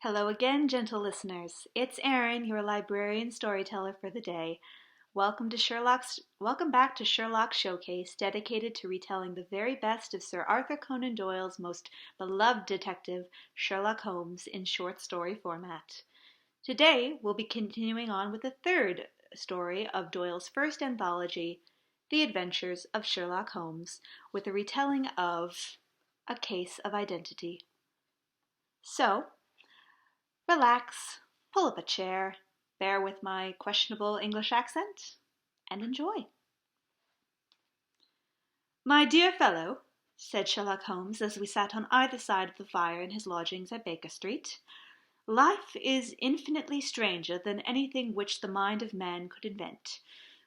Hello again, gentle listeners. It's Erin, your librarian storyteller for the day. Welcome back to Sherlock Showcase, dedicated to retelling the very best of Sir Arthur Conan Doyle's most beloved detective, Sherlock Holmes, in short story format. Today, we'll be continuing on with the third story of Doyle's first anthology, The Adventures of Sherlock Holmes, with a retelling of A Case of Identity. So, relax, pull up a chair, bear with my questionable English accent, and enjoy. "My dear fellow," said Sherlock Holmes as we sat on either side of the fire in his lodgings at Baker Street, "life is infinitely stranger than anything which the mind of man could invent.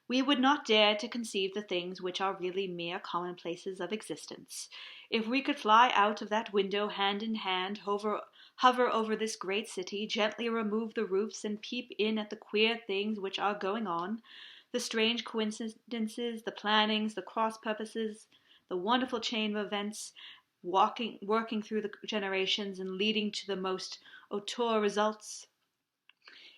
We would not dare to conceive the things which are really mere commonplaces of existence. If we could fly out of that window hand in hand, hover over this great city, gently remove the roofs and peep in at the queer things which are going on, the strange coincidences, the plannings, the cross purposes, the wonderful chain of events, working through the generations and leading to the most auteur results,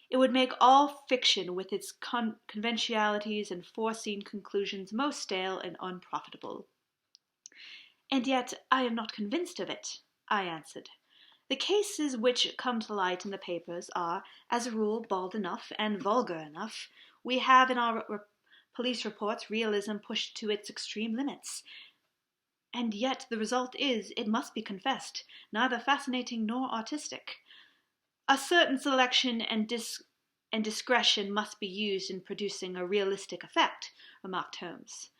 it would make all fiction with its conventionalities and foreseen conclusions most stale and unprofitable." "And yet I am not convinced of it," I answered. "The cases which come to light in the papers are, as a rule, bald enough and vulgar enough. We have in our police reports realism pushed to its extreme limits. And yet the result is, it must be confessed, neither fascinating nor artistic. A certain selection and discretion must be used in producing a realistic effect," remarked Holmes.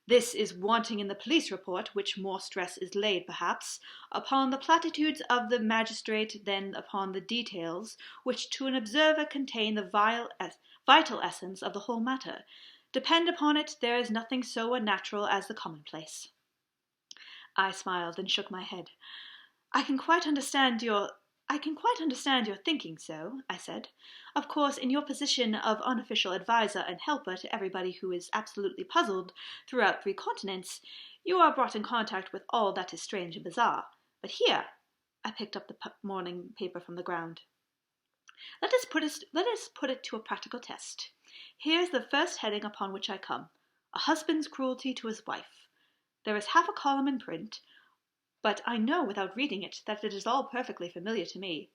"This is wanting in the police report, which more stress is laid, perhaps, upon the platitudes of the magistrate than upon the details, which to an observer contain the vital essence of the whole matter. Depend upon it, there is nothing so unnatural as the commonplace." I smiled and shook my head. I can quite understand your thinking so," I said. "Of course, in your position of unofficial adviser and helper to everybody who is absolutely puzzled throughout 3 continents, you are brought in contact with all that is strange and bizarre. But here," I picked up the morning paper from the ground, let us put it to a practical test. Here's the first heading upon which I come: A husband's cruelty to his wife. There is half a column in print, but I know without reading it that it is all perfectly familiar to me.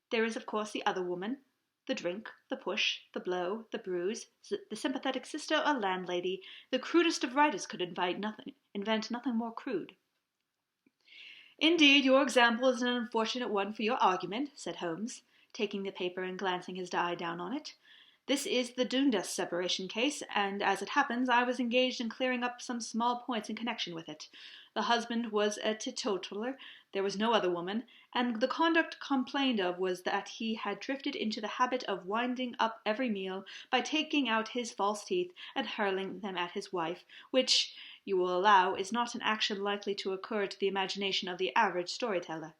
There is, of course, the other woman, the drink, the push, the blow, the bruise, the sympathetic sister or landlady. The crudest of writers could invent nothing more crude." "Indeed, your example is an unfortunate one for your argument," said Holmes, taking the paper and glancing his eye down on it. "This is the Dundas separation case, and as it happens, I was engaged in clearing up some small points in connection with it. The husband was a teetotaler, there was no other woman, and the conduct complained of was that he had drifted into the habit of winding up every meal by taking out his false teeth and hurling them at his wife, which, you will allow, is not an action likely to occur to the imagination of the average storyteller.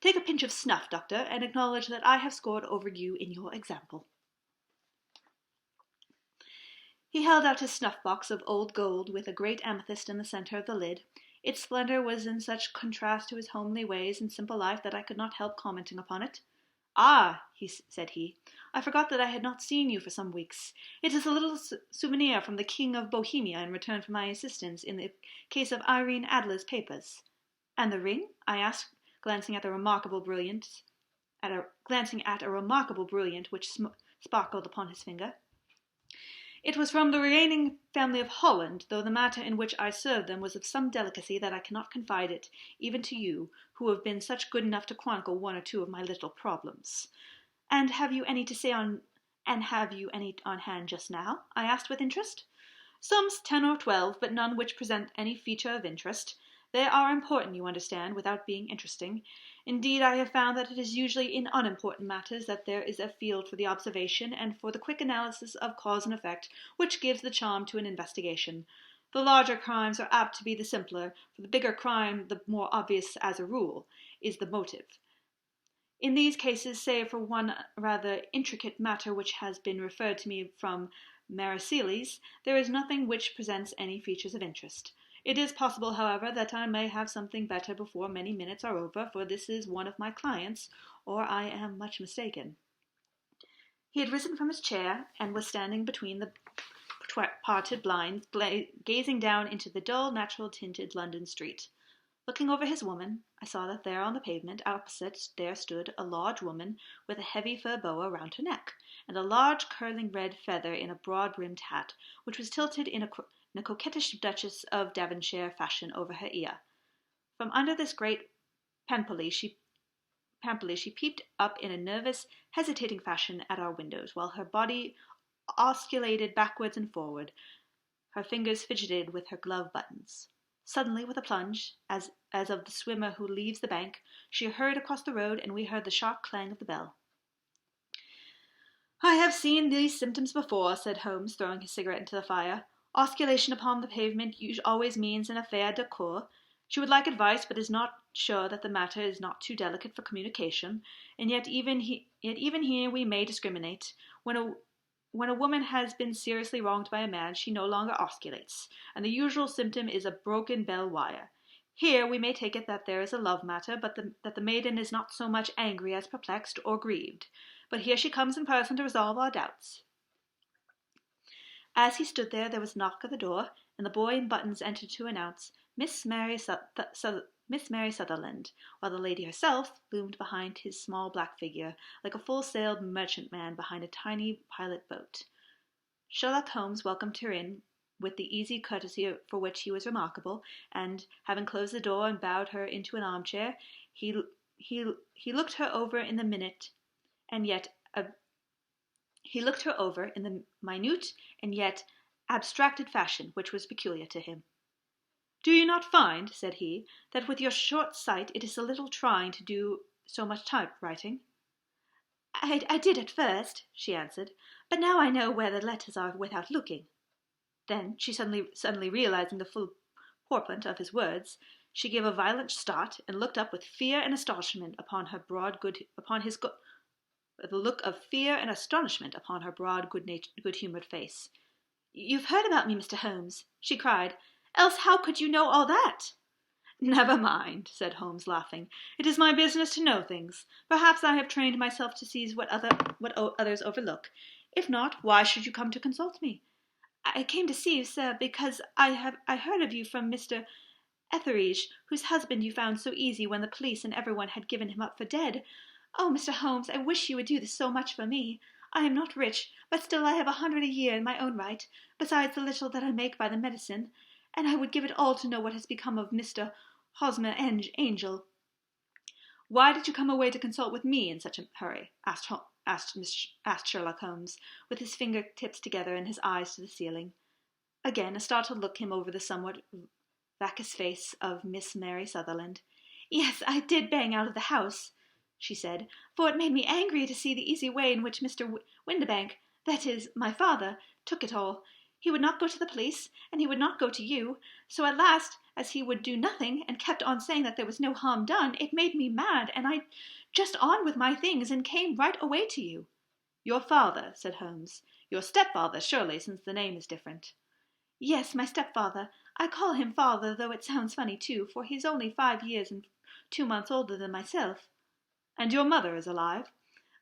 Take a pinch of snuff, Doctor, and acknowledge that I have scored over you in your example." He held out his snuff-box of old gold with a great amethyst in the center of the lid. Its splendor was in such contrast to his homely ways and simple life that I could not help commenting upon it. "Ah," said he, "I forgot that I had not seen you for some weeks. It is a little souvenir from the King of Bohemia in return for my assistance in the case of Irene Adler's papers." "And the ring?" I asked, glancing at a remarkable brilliant which sparkled upon his finger. "It was from the reigning family of Holland, though the matter in which I served them was of some delicacy that I cannot confide it, even to you, who have been such good enough to chronicle 1 or 2 of my little problems." "And have you any on hand just now?" I asked with interest. "Some 10 or 12, but none which present any feature of interest. They are important, you understand, without being interesting. Indeed, I have found that it is usually in unimportant matters that there is a field for the observation and for the quick analysis of cause and effect which gives the charm to an investigation. The larger crimes are apt to be the simpler, for the bigger crime, the more obvious as a rule, is the motive. In these cases, save for one rather intricate matter which has been referred to me from Maracilis, there is nothing which presents any features of interest. It is possible, however, that I may have something better before many minutes are over, for this is one of my clients, or I am much mistaken." He had risen from his chair, and was standing between the parted blinds, gazing down into the dull, natural-tinted London street. Looking over his woman, I saw that there on the pavement opposite there stood a large woman with a heavy fur boa round her neck, and a large curling red feather in a broad-brimmed hat, which was tilted in a coquettish Duchess of Devonshire fashion over her ear. From under this great pampoli she peeped up in a nervous, hesitating fashion at our windows, while her body osculated backwards and forward. Her fingers fidgeted with her glove buttons. Suddenly, with a plunge, as of the swimmer who leaves the bank, she hurried across the road, and we heard the sharp clang of the bell. "I have seen these symptoms before," said Holmes, throwing his cigarette into the fire. "Osculation upon the pavement always means an affaire de coeur. She would like advice, but is not sure that the matter is not too delicate for communication, and yet even here we may discriminate. When a woman has been seriously wronged by a man, she no longer osculates, and the usual symptom is a broken bell wire. Here we may take it that there is a love matter, but that the maiden is not so much angry as perplexed or grieved. But here she comes in person to resolve our doubts." As he stood there was a knock at the door, and the boy in buttons entered to announce Miss Mary Sutherland, while the lady herself loomed behind his small black figure, like a full-sailed merchantman behind a tiny pilot boat. Sherlock Holmes welcomed her in with the easy courtesy for which he was remarkable, and, having closed the door and bowed her into an armchair, he looked her over in the minute and yet abstracted fashion which was peculiar to him. "Do you not find," said he, "that with your short sight it is a little trying to do so much typewriting?" I did at first," she answered, "but now I know where the letters are without looking." Then, she suddenly realizing the full purport of his words, she gave a violent start, and looked up with fear and astonishment upon her broad good-humoured face. "You've heard about me, Mr. Holmes," she cried. "Else how could you know all that?" "Never mind," said Holmes, laughing. "It is my business to know things. Perhaps I have trained myself to seize what others overlook. If not, why should you come to consult me?" "I came to see you, sir, because I heard of you from Mr. Etheridge, whose husband you found so easy when the police and everyone had given him up for dead. Oh, Mr. Holmes, I wish you would do so much for me. I am not rich, but still I have 100 a year in my own right, besides the little that I make by the medicine, and I would give it all to know what has become of Mr. Hosmer Angel." "Why did you come away to consult with me in such a hurry?" asked Sherlock Holmes, with his finger-tips together and his eyes to the ceiling. Again a startled look came over the somewhat vacuous face of Miss Mary Sutherland. "Yes, I did bang out of the house," she said, "for it made me angry to see the easy way in which Mr. Windibank, that is, my father, took it all. He would not go to the police, and he would not go to you, so at last, as he would do nothing, and kept on saying that there was no harm done, it made me mad, and I just on with my things, and came right away to you." "Your father," said Holmes. "Your stepfather, surely, since the name is different." "Yes, my stepfather. I call him father, though it sounds funny too, for he's only 5 years and 2 months older than myself." "And your mother is alive?"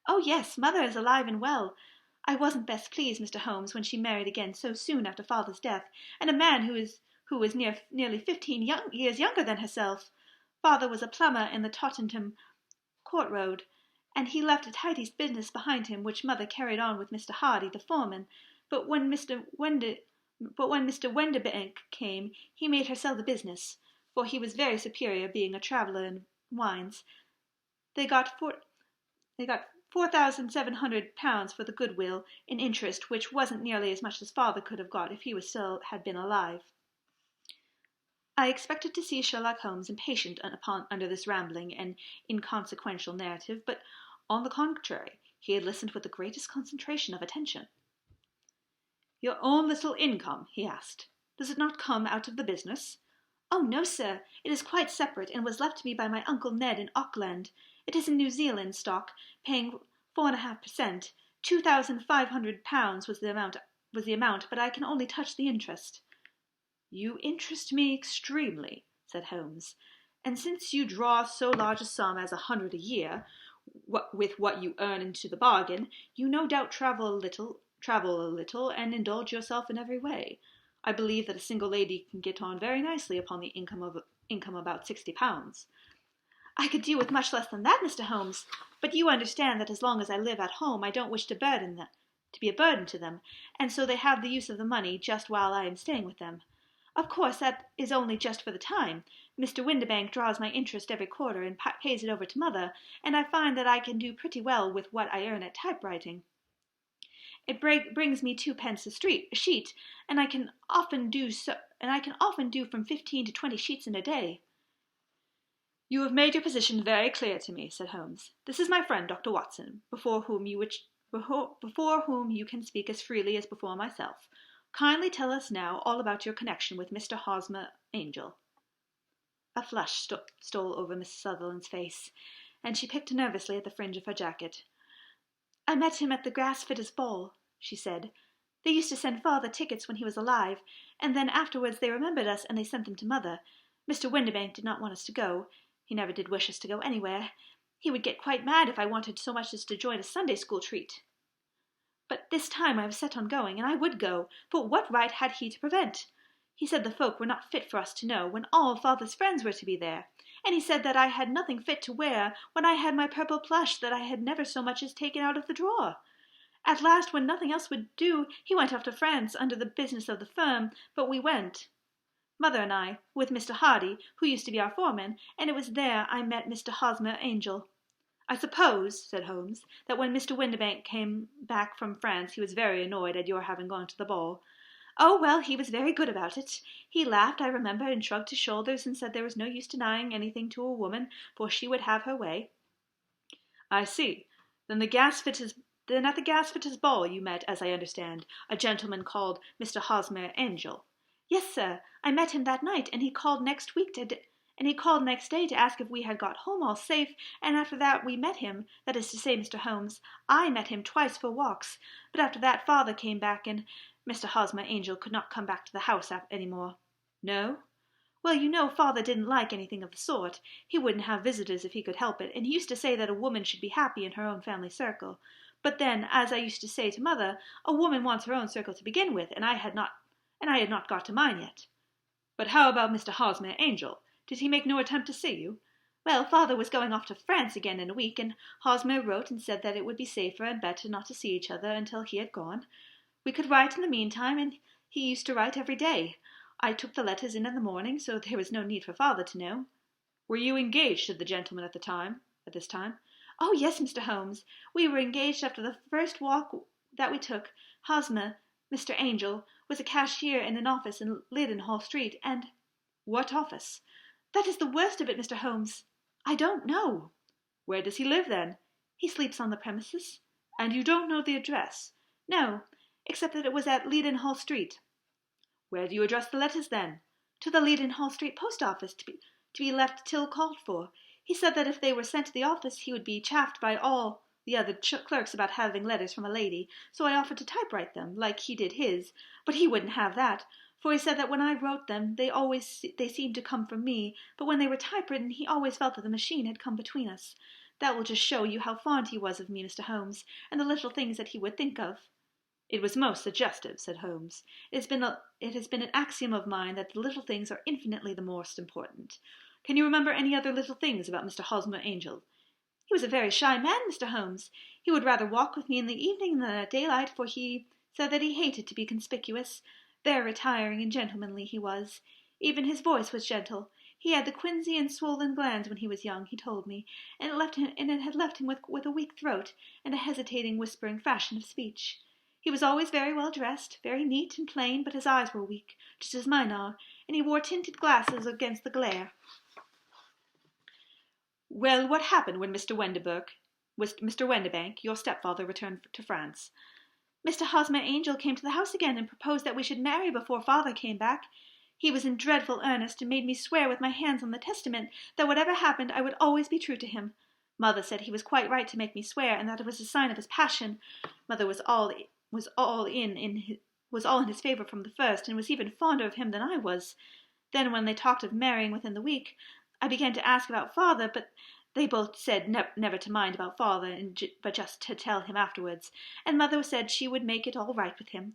"Oh, yes, mother is alive and well. I wasn't best pleased, Mr. Holmes, when she married again so soon after father's death, and a man who was nearly 15 years younger than herself. Father was a plumber in the Tottenham Court Road, and he left a tidy business behind him, which mother carried on with Mr. Hardy, the foreman. But when Mr. Windibank came, he made her sell the business, for he was very superior, being a traveller in wines. They got £4,700 for the goodwill in interest, which wasn't nearly as much as father could have got if he had been alive." I expected to see Sherlock Holmes impatient under this rambling and inconsequential narrative, but on the contrary, he had listened with the greatest concentration of attention. "Your own little income?" he asked. "Does it not come out of the business?" "Oh, no, sir. It is quite separate, and was left to me by my Uncle Ned in Auckland. It is in New Zealand stock, paying 4.5%. £2,500 was the amount, but I can only touch the interest." "You interest me extremely," said Holmes, "and since you draw so large a sum as 100 a year, with what you earn into the bargain, you no doubt travel a little, and indulge yourself in every way. I believe that a single lady can get on very nicely upon the income about £60. "I could do with much less than that, Mr. Holmes, but you understand that as long as I live at home I don't wish to be a burden to them, and so they have the use of the money just while I am staying with them. Of course, that is only just for the time. Mr. Windibank draws my interest every quarter and pays it over to mother, and I find that I can do pretty well with what I earn at typewriting. It brings me 2 pence a sheet, and I can often do from 15 to 20 sheets in a day." "You have made your position very clear to me," said Holmes. "This is my friend Dr. Watson, before whom you can speak as freely as before myself. Kindly tell us now all about your connection with Mr. Hosmer Angel." A flush stole over Mrs. Sutherland's face, and she picked nervously at the fringe of her jacket. "I met him at the Grassfitters' ball," she said. "They used to send father tickets when he was alive, and then afterwards they remembered us and they sent them to mother. Mr. Windibank did not want us to go. He never did wish us to go anywhere. He would get quite mad if I wanted so much as to join a Sunday school treat. But this time I was set on going, and I would go, for what right had he to prevent? He said the folk were not fit for us to know, when all father's friends were to be there, and he said that I had nothing fit to wear when I had my purple plush that I had never so much as taken out of the drawer. At last, when nothing else would do, he went off to France under the business of the firm, but we went, mother and I, with Mr. Hardy, who used to be our foreman, and it was there I met Mr. Hosmer Angel. I suppose," said Holmes, "that when Mr. Windibank came back from France he was very annoyed at your having gone to the ball." "Oh, well, he was very good about it. He laughed, I remember, and shrugged his shoulders, and said there was no use denying anything to a woman, for she would have her way." "I see. Then at the Gasfitters' ball you met, as I understand, a gentleman called Mr. Hosmer Angel." "Yes, sir. I met him that night, and he called next day to ask if we had got home all safe, and after that we met him, that is to say, Mr. Holmes, I met him twice for walks, but after that father came back, and Mr. Hosmer Angel could not come back to the house any more." "No?" "Well, you know father didn't like anything of the sort. He wouldn't have visitors if he could help it, and he used to say that a woman should be happy in her own family circle. But then, as I used to say to mother, a woman wants her own circle to begin with, and I had not got to mine yet." "But how about Mr. Hosmer Angel? Did he make no attempt to see you?" "Well, father was going off to France again in a week, and Hosmer wrote and said that it would be safer and better not to see each other until he had gone. We could write in the meantime, and he used to write every day. I took the letters in the morning, so there was no need for father to know." "Were you engaged to the gentleman at this time?" "Oh, yes, Mr. Holmes. We were engaged after the first walk that we took. Hosmer, Mr. Angel, was a cashier in an office in Leadenhall Street, and—" "What office?" "That is the worst of it, Mr. Holmes. I don't know." "Where does he live, then?" "He sleeps on the premises." "And you don't know the address?" "No, except that it was at Leadenhall Street." "Where do you address the letters, then?" "To the Leadenhall Street post office, to be left till called for. He said that if they were sent to the office he would be chaffed by all the other clerks about having letters from a lady, so I offered to typewrite them, like he did his, but he wouldn't have that, for he said that when I wrote them they seemed to come from me, but when they were typewritten he always felt that the machine had come between us. That will just show you how fond he was of me, Mr. Holmes, and the little things that he would think of." "It was most suggestive," said Holmes. It has been an axiom of mine that the little things are infinitely the most important. Can you remember any other little things about Mr. Hosmer Angel?" "He was a very shy man, Mr. Holmes. He would rather walk with me in the evening than at daylight, for he said that he hated to be conspicuous. Very retiring and gentlemanly he was. Even his voice was gentle. He had the quinsy and swollen glands when he was young, he told me, and it had left him with a weak throat and a hesitating, whispering fashion of speech. He was always very well dressed, very neat and plain, but his eyes were weak, just as mine are, and he wore tinted glasses against the glare." "Well, what happened when Mr. Windibank, your stepfather, returned to France?" "Mr. Hosmer Angel came to the house again and proposed that we should marry before father came back. He was in dreadful earnest and made me swear with my hands on the testament that whatever happened I would always be true to him. Mother said he was quite right to make me swear, and that it was a sign of his passion. Mother was all was all in his favour from the first, and was even fonder of him than I was. Then, when they talked of marrying within the week, I began to ask about father, but they both said never to mind about father, but just to tell him afterwards, and mother said she would make it all right with him.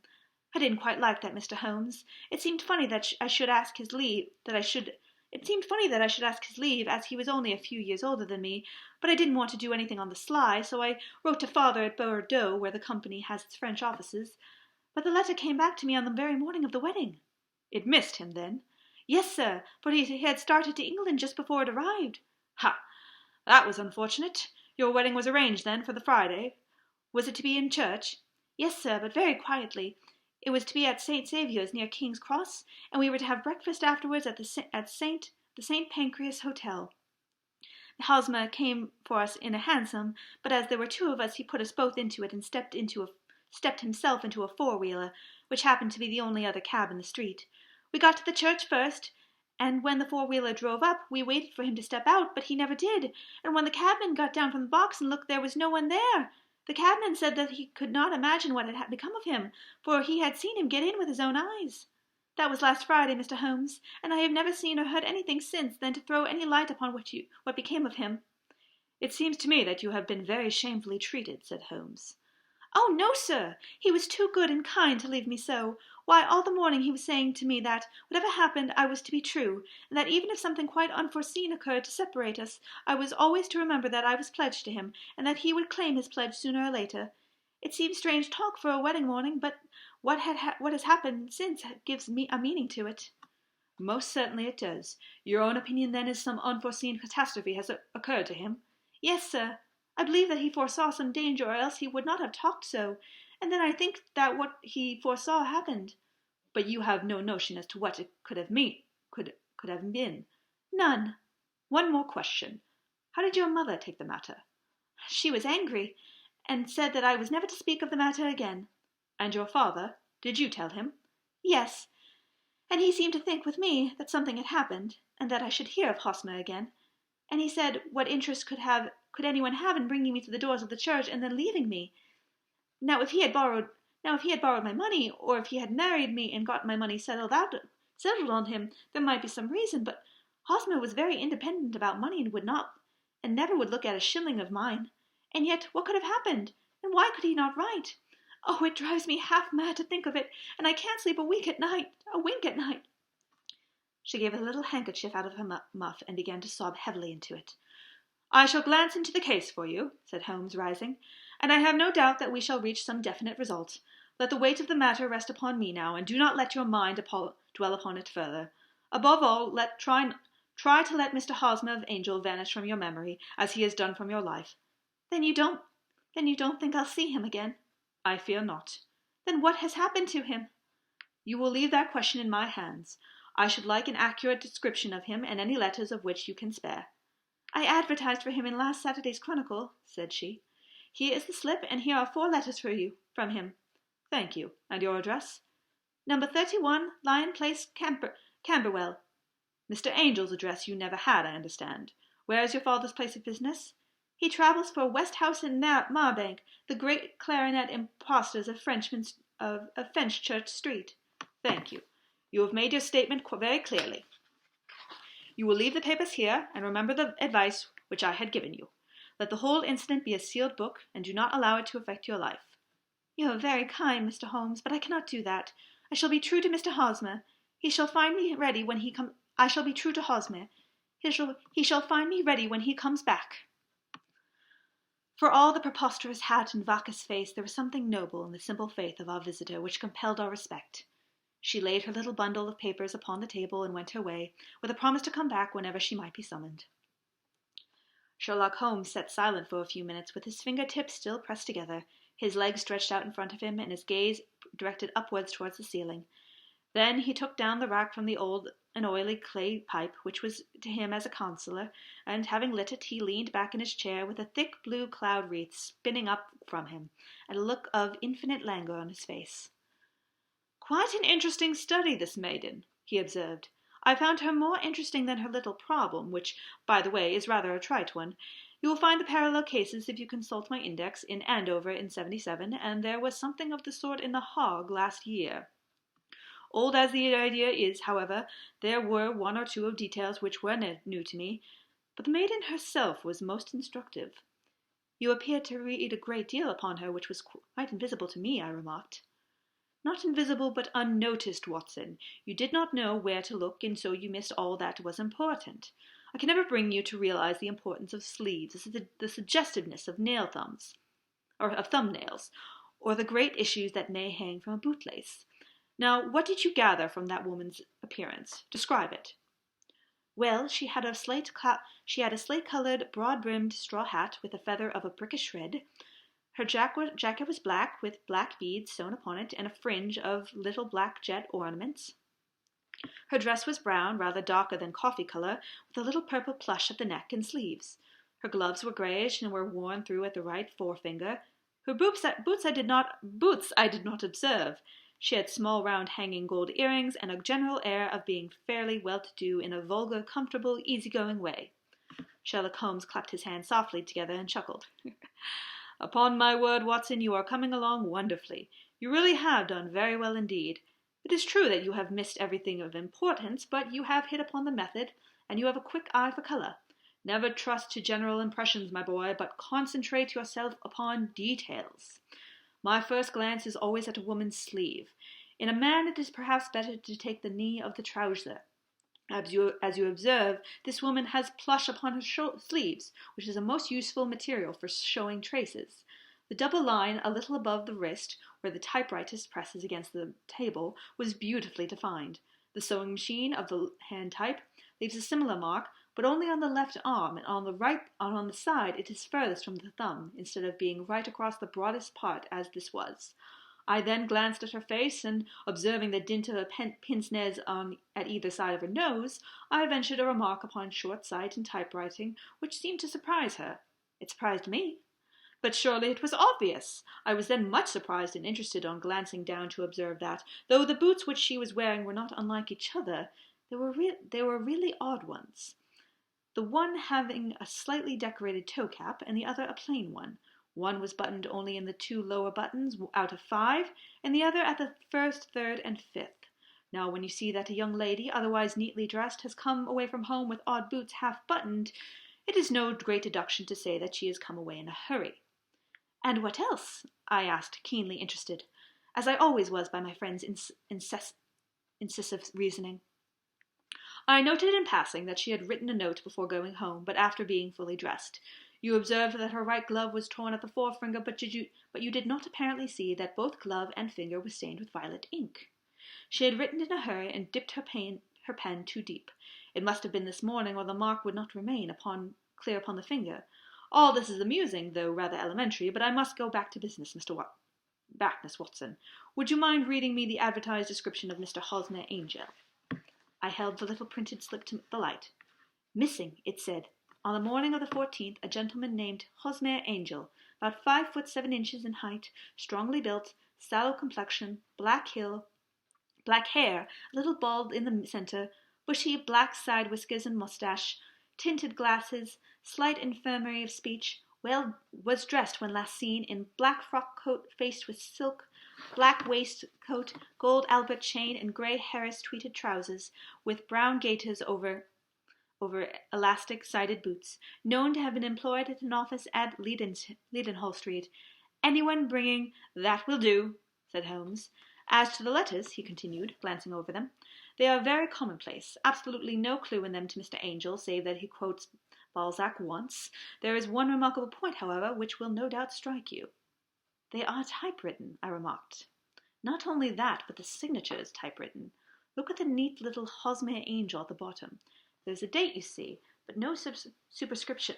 I didn't quite like that Mr. Holmes. It seemed funny that I should ask his leave, as he was only a few years older than me, but I didn't want to do anything on the sly, so I wrote to father at Bordeaux, where the company has its French offices. But the letter came back to me on the very morning of the wedding. It missed him, then? Yes, sir, for he had started to England just before it arrived. Ha! That was unfortunate. Your wedding was arranged, then, for the Friday? Was it to be in church? Yes, sir, but very quietly. It was to be at St. Saviour's, near King's Cross, and we were to have breakfast afterwards at the St. Pancras Hotel. Hosmer came for us in a hansom, but as there were two of us, he put us both into it and stepped himself into a four-wheeler, which happened to be the only other cab in the street. We got to the church first, and when the four-wheeler drove up, we waited for him to step out, but he never did, and when the cabman got down from the box and looked, there was no one there. The cabman said that he could not imagine what had become of him, for he had seen him get in with his own eyes. That was last Friday, Mr. Holmes, and I have never seen or heard anything since then to throw any light upon what became of him. It seems to me that you have been very shamefully treated, said Holmes. Oh, no, sir. He was too good and kind to leave me so. Why, all the morning he was saying to me that, whatever happened, I was to be true, and that even if something quite unforeseen occurred to separate us, I was always to remember that I was pledged to him, and that he would claim his pledge sooner or later. It seems strange talk for a wedding morning, but what has happened since gives me a meaning to it. Most certainly it does. Your own opinion, then, is some unforeseen catastrophe has occurred to him? Yes, sir. I believe that he foresaw some danger, or else he would not have talked so, and then I think that what he foresaw happened. But you have no notion as to what it could have been? None. One more question. How did your mother take the matter? She was angry, and said that I was never to speak of the matter again. And your father? Did you tell him? Yes, and he seemed to think with me that something had happened, and that I should hear of Hosmer again. And he said, what interest could anyone have in bringing me to the doors of the church and then leaving me? Now, if he had borrowed my money, or if he had married me and got my money settled on him, there might be some reason. But Hosmer was very independent about money, and never would look at a shilling of mine. And yet, what could have happened? And why could he not write? Oh, it drives me half mad to think of it, and I can't sleep a wink at night. She gave a little handkerchief out of her muff and began to sob heavily into it. I shall glance into the case for you, said Holmes, rising, and I have no doubt that we shall reach some definite result. Let the weight of the matter rest upon me now, and do not let your mind dwell upon it further. Above all, try to let Mr. Hosmer of Angel vanish from your memory, as he has done from your life. Then you don't think I'll see him again? I fear not. Then what has happened to him? You will leave that question in my hands. I should like an accurate description of him, and any letters of which you can spare. I advertised for him in last Saturday's Chronicle, said she. Here is the slip, and here are 4 letters from him. Thank you. And your address? Number 31, Lion Place, Camberwell. Mr. Angel's address you never had, I understand. Where is your father's place of business? He travels for Westhouse and Marbank, the great clarinet impostors of Fenchurch Street. Thank you. You have made your statement very clearly. You will leave the papers here, and remember the advice which I had given you. Let the whole incident be a sealed book, and do not allow it to affect your life. You are very kind, Mr. Holmes, but I cannot do that. I shall be true to Mr. Hosmer. He shall find me ready when he comes. I shall be true to Hosmer. He shall find me ready when he comes back. For all the preposterous hat and vacuous face, there was something noble in the simple faith of our visitor which compelled our respect. She laid her little bundle of papers upon the table and went her way, with a promise to come back whenever she might be summoned. Sherlock Holmes sat silent for a few minutes, with his fingertips still pressed together, his legs stretched out in front of him, and his gaze directed upwards towards the ceiling. Then he took down the rack from the old and oily clay pipe, which was to him as a consoler, and having lit it, he leaned back in his chair with a thick blue cloud wreath spinning up from him, and a look of infinite languor on his face. "Quite an interesting study, this maiden," he observed. "I found her more interesting than her little problem, which, by the way, is rather a trite one. You will find the parallel cases if you consult my index in Andover in 77, and there was something of the sort in The Hog last year. Old as the idea is, however, there were one or two of details which were new to me, but the maiden herself was most instructive. You appeared to read a great deal upon her which was quite invisible to me, I remarked. Not invisible, but unnoticed, Watson. You did not know where to look, and so you missed all that was important. I can never bring you to realize the importance of sleeves, the suggestiveness of nail thumbs, or of thumbnails, or the great issues that may hang from a bootlace. Now, what did you gather from that woman's appearance? Describe it. Well, she had a slate-colored, broad-brimmed straw hat with a feather of a prickish red. Her jacket was black, with black beads sewn upon it, and a fringe of little black jet ornaments. Her dress was brown, rather darker than coffee color, with a little purple plush at the neck and sleeves. Her gloves were grayish and were worn through at the right forefinger. Her boots I did not observe. She had small, round, hanging gold earrings, and a general air of being fairly well-to-do in a vulgar, comfortable, easy-going way. Sherlock Holmes clapped his hands softly together and chuckled. Upon my word, Watson, you are coming along wonderfully. You really have done very well indeed. It is true that you have missed everything of importance, but you have hit upon the method, and you have a quick eye for color. Never trust to general impressions, my boy, but concentrate yourself upon details. My first glance is always at a woman's sleeve. In a man it is perhaps better to take the knee of the trouser. As you observe, this woman has plush upon her sleeves, which is a most useful material for showing traces. The double line a little above the wrist, where the typewriter presses against the table, was beautifully defined. The sewing machine of the hand type leaves a similar mark, but only on the left arm, and on the side it is furthest from the thumb, instead of being right across the broadest part, as this was. I then glanced at her face, and observing the dint of pince nez at either side of her nose, I ventured a remark upon short sight and typewriting, which seemed to surprise her. It surprised me. But surely it was obvious. I was then much surprised and interested on glancing down to observe that, though the boots which she was wearing were not unlike each other, they were really odd ones. The one having a slightly decorated toe cap, and the other a plain one. One was buttoned only in the 2 lower buttons out of 5, and the other at the 1st, 3rd, and 5th. Now, when you see that a young lady, otherwise neatly dressed, has come away from home with odd boots half-buttoned, it is no great deduction to say that she has come away in a hurry. And what else? I asked, keenly interested, as I always was by my friend's incisive reasoning. I noted in passing that she had written a note before going home, but after being fully dressed. You observed that her right glove was torn at the forefinger, but you did not apparently see that both glove and finger were stained with violet ink. She had written in a hurry and dipped her pen too deep. It must have been this morning, or the mark would not remain clear upon the finger. All this is amusing, though rather elementary, but I must go back to business, Miss Watson. Would you mind reading me the advertised description of Mr. Hosmer Angel? I held the little printed slip to the light. Missing, it said. On the morning of the 14th, a gentleman named Hosmer Angel, about 5 foot 7 inches in height, strongly built, sallow complexion, black hair, a little bald in the center, bushy black side whiskers and mustache, tinted glasses, slight infirmary of speech, was dressed when last seen in black frock coat faced with silk, black waistcoat, gold Albert chain, and grey Harris tweeted trousers, with brown gaiters over elastic-sided boots, known to have been employed at an office at Leadenhall Street. Anyone bringing— "That will do," said Holmes. "As to the letters," he continued, glancing over them, "they are very commonplace. Absolutely no clue in them to Mr. Angel, save that he quotes Balzac once. There is one remarkable point, however, which will no doubt strike you." "They are typewritten," I remarked. "Not only that, but the signature is typewritten. Look at the neat little Hosmer Angel at the bottom. There's a date, you see, but no superscription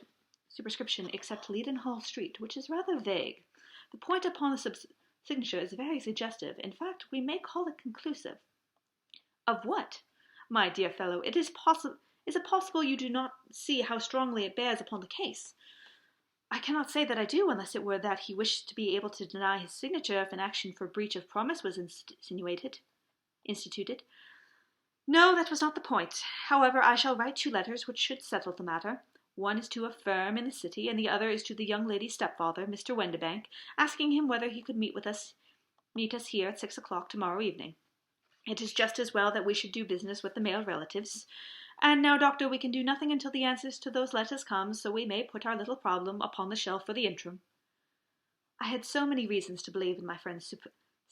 except Leadenhall Street, which is rather vague. The point upon the signature is very suggestive. In fact, we may call it conclusive." "Of what? My dear fellow, is it possible you do not see how strongly it bears upon the case?" "I cannot say that I do, unless it were that he wished to be able to deny his signature if an action for breach of promise was instituted. No, that was not the point. However, I shall write 2 letters which should settle the matter. One is to a firm in the city, and the other is to the young lady's stepfather, Mr. Windibank, asking him whether he could meet us here at 6 o'clock tomorrow evening. It is just as well that we should do business with the male relatives. And now, Doctor, we can do nothing until the answers to those letters come, so we may put our little problem upon the shelf for the interim. I had so many reasons to believe in my friend's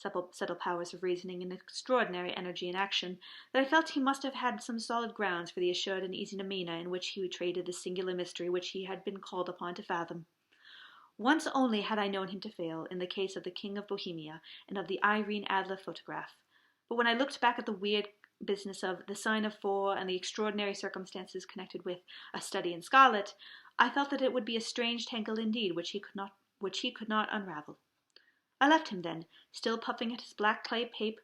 subtle powers of reasoning and extraordinary energy in action, that I felt he must have had some solid grounds for the assured and easy demeanour in which he treated the singular mystery which he had been called upon to fathom. Once only had I known him to fail, in the case of the King of Bohemia and of the Irene Adler photograph. But when I looked back at the weird business of the sign of 4 and the extraordinary circumstances connected with a study in scarlet, I felt that it would be a strange tangle indeed which he could not unravel. I left him then, still puffing at his black clay pipe,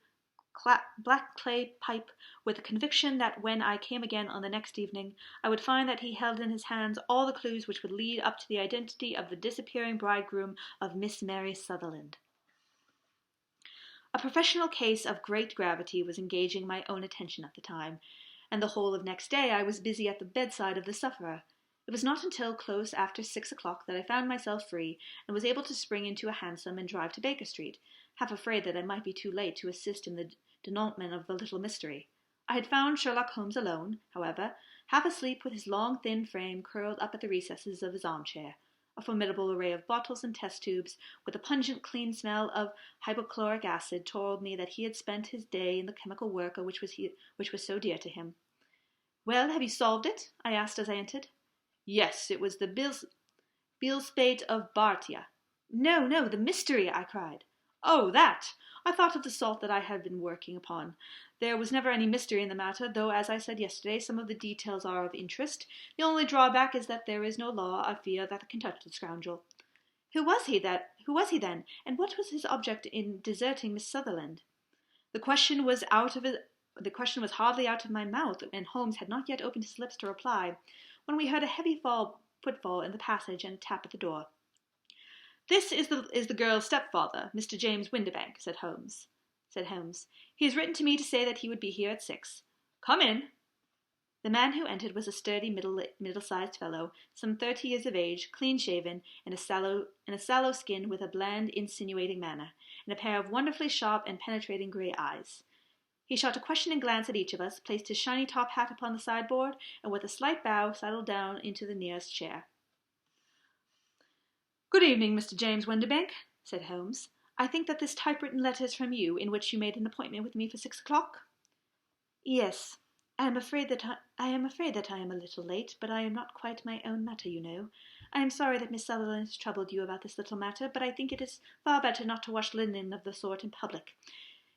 with the conviction that when I came again on the next evening, I would find that he held in his hands all the clues which would lead up to the identity of the disappearing bridegroom of Miss Mary Sutherland. A professional case of great gravity was engaging my own attention at the time, and the whole of next day I was busy at the bedside of the sufferer. It was not until close after 6 o'clock that I found myself free, and was able to spring into a hansom and drive to Baker Street, half afraid that I might be too late to assist in the denouement of the little mystery. I had found Sherlock Holmes alone, however, half asleep with his long thin frame curled up at the recesses of his armchair. A formidable array of bottles and test tubes, with a pungent clean smell of hypochloric acid, told me that he had spent his day in the chemical work which was so dear to him. "Well, have you solved it?" I asked as I entered. "Yes, it was the Bilspate of Bartia." No, the mystery," I cried. "Oh, that! I thought of the salt that I had been working upon. There was never any mystery in the matter, though, as I said yesterday, some of the details are of interest. The only drawback is that there is no law, I fear, that can touch the scoundrel." Who was he then, and what was his object in deserting Miss Sutherland?" The question was hardly out of my mouth, and Holmes had not yet opened his lips to reply, when we heard a heavy footfall in the passage and a tap at the door. "This is the girl's stepfather, Mr. James Windibank," said Holmes. "He has written to me to say that he would be here at 6. Come in." The man who entered was a sturdy, middle-sized fellow, some 30 years of age, clean-shaven, and a sallow skin with a bland, insinuating manner, and a pair of wonderfully sharp and penetrating grey eyes. He shot a questioning glance at each of us, placed his shiny top hat upon the sideboard, and with a slight bow settled down into the nearest chair. "Good evening, Mr. James Windibank," said Holmes. "I think that this typewritten letter is from you, in which you made an appointment with me for 6 o'clock?" "Yes. I am afraid that I am a little late, but I am not quite my own matter, you know. I am sorry that Miss Sutherland has troubled you about this little matter, but I think it is far better not to wash linen of the sort in public.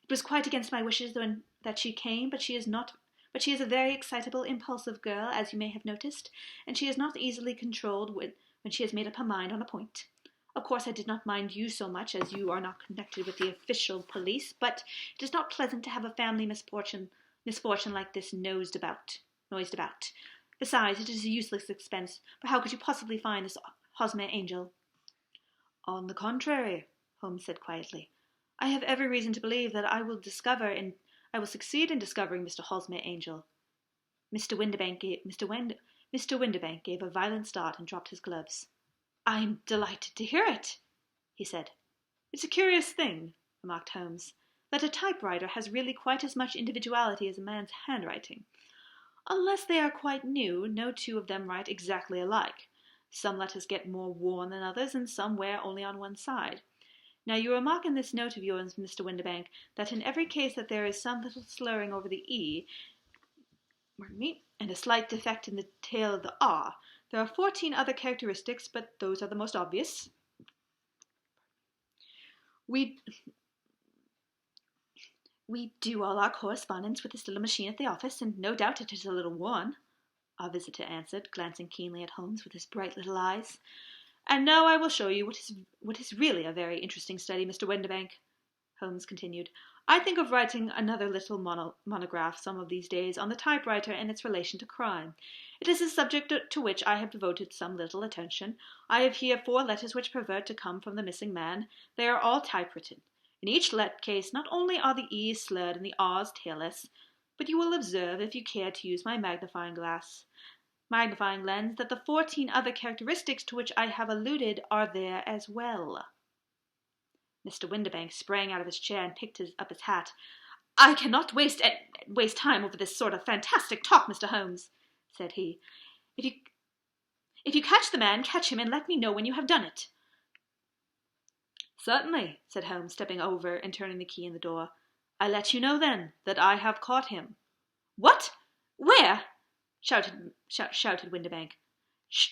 It was quite against my wishes that she came, but she is a very excitable, impulsive girl, as you may have noticed, and she is not easily controlled when she has made up her mind on a point. Of course, I did not mind you so much, as you are not connected with the official police, but it is not pleasant to have a family misfortune like this noised about. Besides, it is a useless expense, for how could you possibly find this Hosmer Angel?" "On the contrary," Holmes said quietly, "I have every reason to believe that I will succeed in discovering Mr. Hosmer Angel." Mr. Windibank gave a violent start and dropped his gloves. "I am delighted to hear it," he said. "It's a curious thing," remarked Holmes, "that a typewriter has really quite as much individuality as a man's handwriting. Unless they are quite new, no two of them write exactly alike. Some letters get more worn than others, and some wear only on one side. Now you remark in this note of yours, Mr. Windibank, that in every case that there is some little slurring over the E, and a slight defect in the tail of the R. There are 14 other characteristics, but those are the most obvious. We do all our correspondence with this little machine at the office, and no doubt it is a little worn," our visitor answered, glancing keenly at Holmes with his bright little eyes. "And now I will show you what is really a very interesting study, Mr. Windibank," Holmes continued. "I think of writing another little monograph some of these days on the typewriter and its relation to crime. It is a subject to which I have devoted some little attention. I have here 4 letters which purport to come from the missing man. They are all typewritten. In each case, not only are the E's slurred and the R's tailless, but you will observe, if you care to use my magnifying glass, magnifying lens, that the 14 other characteristics to which I have alluded are there as well. Mr. Windibank sprang out of his chair and picked up his hat. I cannot waste time over this sort of fantastic talk, Mr. Holmes, said he. If you catch the man, catch him and let me know when you have done it. Certainly, said Holmes, stepping over and turning the key in the door. I let you know, then, that I have caught him. What? Where? shouted Windibank,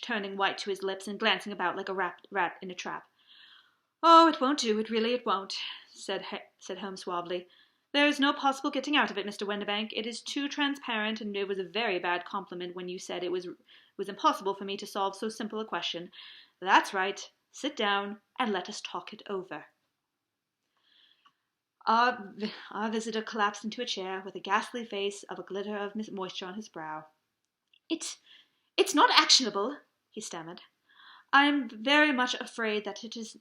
turning white to his lips and glancing about like a rat in a trap. Oh, it won't do, it won't, said Holmes suavely. There is no possible getting out of it, Mr. Windibank. It is too transparent, and it was a very bad compliment when you said it was impossible for me to solve so simple a question. That's right. Sit down and let us talk it over. Our visitor collapsed into a chair with a ghastly face of a glitter of moisture on his brow. It's not actionable, he stammered. I am very much afraid that it is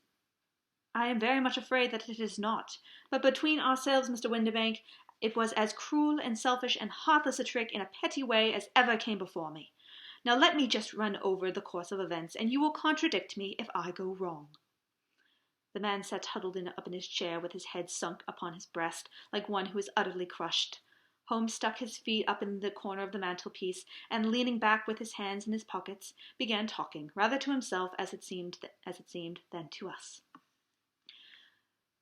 not. But between ourselves, Mr. Windibank, it was as cruel and selfish and heartless a trick in a petty way as ever came before me. Now let me just run over the course of events, and you will contradict me if I go wrong. The man sat huddled up in his chair with his head sunk upon his breast, like one who is utterly crushed. Holmes stuck his feet up in the corner of the mantelpiece, and leaning back with his hands in his pockets, began talking, rather to himself as it seemed than to us.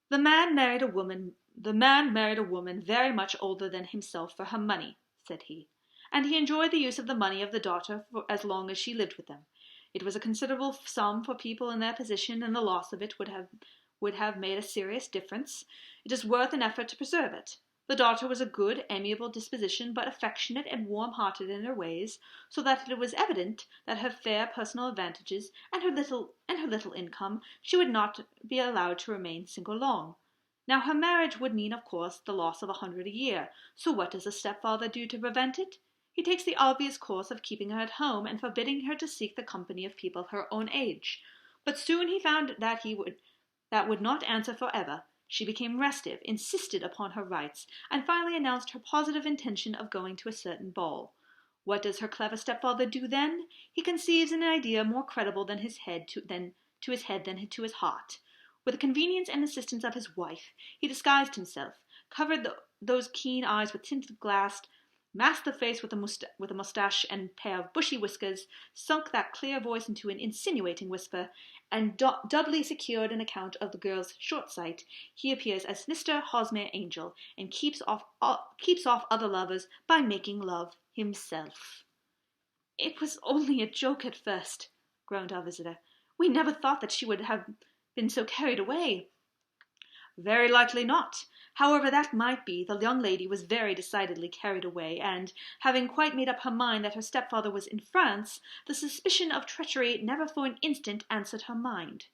The man married a woman very much older than himself for her money, said he, and he enjoyed the use of the money of the daughter for as long as she lived with them. It was a considerable sum for people in their position, and the loss of it would have made a serious difference. It is worth an effort to preserve it. The daughter was a good, amiable disposition, but affectionate and warm-hearted in her ways, so that it was evident that her fair personal advantages and her little income she would not be allowed to remain single long. Now her marriage would mean, of course, the loss of 100 a year. So what does the stepfather do to prevent it? He takes the obvious course of keeping her at home and forbidding her to seek the company of people of her own age. But soon he found that would not answer forever. She became restive, insisted upon her rights, and finally announced her positive intention of going to a certain ball. What does her clever stepfather do then? He conceives an idea more credible to his head than to his heart. With the convenience and assistance of his wife, he disguised himself, covered those keen eyes with tinted glass, masked the face with a moustache and pair of bushy whiskers, sunk that clear voice into an insinuating whisper, and doubly secured an account of the girl's short sight, he appears as Mr. Hosmer Angel, and keeps off other lovers by making love himself. It was only a joke at first, groaned our visitor. We never thought that she would have been so carried away. Very likely not. However that might be, the young lady was very decidedly carried away, and, having quite made up her mind that her stepfather was in France, the suspicion of treachery never for an instant entered her mind.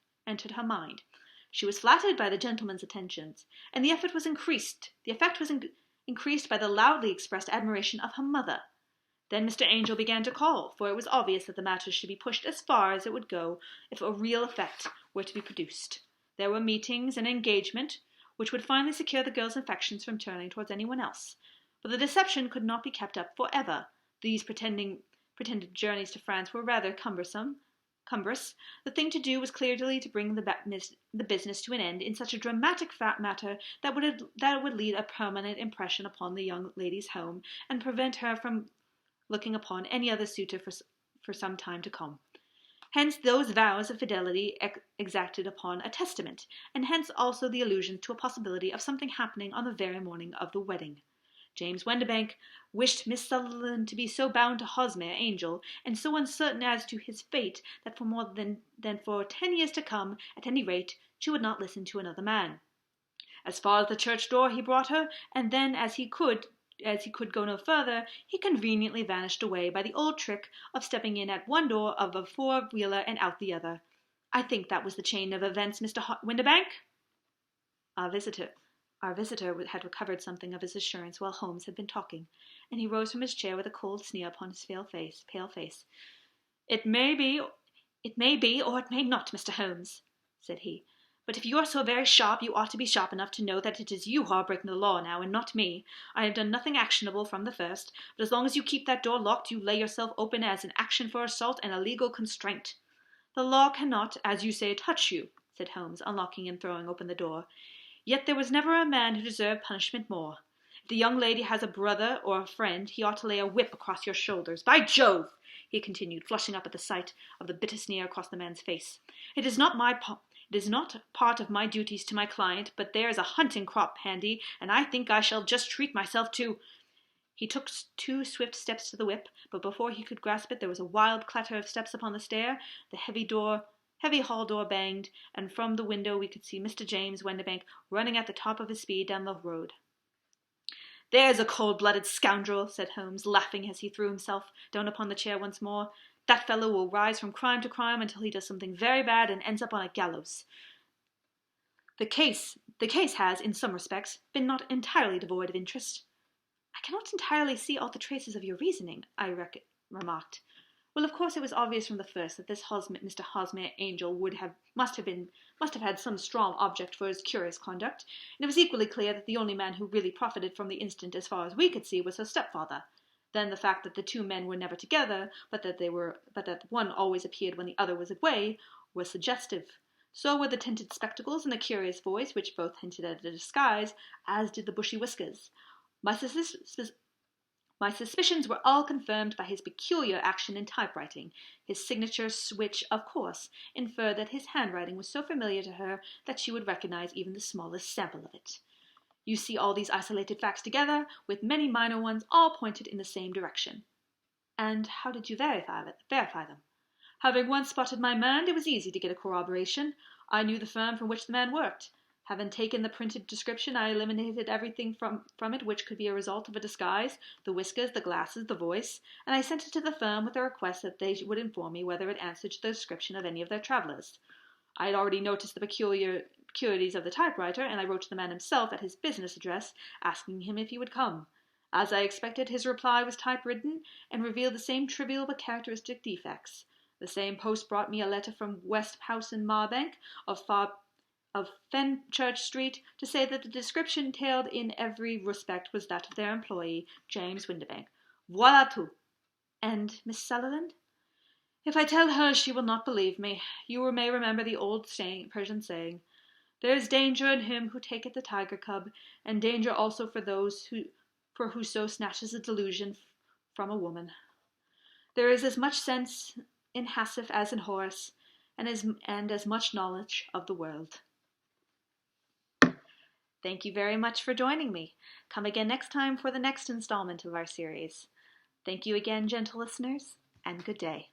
She was flattered by the gentleman's attentions, and the effect was increased by the loudly expressed admiration of her mother. Then Mr. Angel began to call, for it was obvious that the matter should be pushed as far as it would go if a real effect were to be produced. There were meetings and engagement, which would finally secure the girl's affections from turning towards anyone else. But the deception could not be kept up forever. These pretended journeys to France were rather cumbrous. The thing to do was clearly to bring the business to an end in such a dramatic matter that would leave a permanent impression upon the young lady's home, and prevent her from looking upon any other suitor for some time to come. Hence those vows of fidelity exacted upon a testament, and hence also the allusion to a possibility of something happening on the very morning of the wedding. James Windibank wished Miss Sutherland to be so bound to Hosmer Angel, and so uncertain as to his fate, that for more than for 10 years to come, at any rate, she would not listen to another man. As far as the church door he brought her, and then, as he could go no further, he conveniently vanished away by the old trick of stepping in at one door of a four-wheeler and out the other. I think that was the chain of events, Mr. Windibank. Our visitor had recovered something of his assurance while Holmes had been talking, and he rose from his chair with a cold sneer upon his pale face. It may be, or it may not, Mr. Holmes, said he, But if you are so very sharp, you ought to be sharp enough to know that it is you who are breaking the law now, and not me. I have done nothing actionable from the first, but as long as you keep that door locked, you lay yourself open as an action for assault and illegal constraint. The law cannot, as you say, touch you, said Holmes, unlocking and throwing open the door. Yet there was never a man who deserved punishment more. If the young lady has a brother or a friend, he ought to lay a whip across your shoulders. By Jove! He continued, flushing up at the sight of the bitter sneer across the man's face. It is not part of my duties to my client, but there is a hunting crop handy, and I think I shall just treat myself to... He took 2 swift steps to the whip, but before he could grasp it there was a wild clatter of steps upon the stair, the heavy hall door banged, and from the window we could see Mr. James Wenderbank running at the top of his speed down the road. There's a cold-blooded scoundrel, said Holmes, laughing as he threw himself down upon the chair once more. That fellow will rise from crime to crime until he does something very bad and ends up on a gallows. The case has, in some respects, been not entirely devoid of interest. I cannot entirely see all the traces of your reasoning, I remarked. Well, of course it was obvious from the first that this Mr. Hosmer Angel must have had some strong object for his curious conduct, and it was equally clear that the only man who really profited from the incident as far as we could see was her stepfather. Then the fact that the 2 men were never together, but that one always appeared when the other was away, was suggestive. So were the tinted spectacles and the curious voice, which both hinted at a disguise, as did the bushy whiskers. My suspicions were all confirmed by his peculiar action in typewriting, his signature, which, of course, inferred that his handwriting was so familiar to her that she would recognize even the smallest sample of it. You see all these isolated facts together, with many minor ones, all pointed in the same direction. And how did you verify them? Having once spotted my man, it was easy to get a corroboration. I knew the firm from which the man worked. Having taken the printed description, I eliminated everything from it which could be a result of a disguise, the whiskers, the glasses, the voice, and I sent it to the firm with a request that they would inform me whether it answered to the description of any of their travellers. I had already noticed the peculiarities of the typewriter, and I wrote to the man himself at his business address, asking him if he would come. As I expected, his reply was typewritten, and revealed the same trivial but characteristic defects. The same post brought me a letter from West House in Marbank, of Fenchurch Street, to say that the description entailed in every respect was that of their employee, James Windibank. Voilà tout. And Miss Sutherland? If I tell her, she will not believe me. You may remember the old Persian saying, there is danger in him who taketh the tiger cub, and danger also for whoso snatches a delusion from a woman. There is as much sense in Hassif as in Horace, and as much knowledge of the world. Thank you very much for joining me. Come again next time for the next installment of our series. Thank you again, gentle listeners, and good day.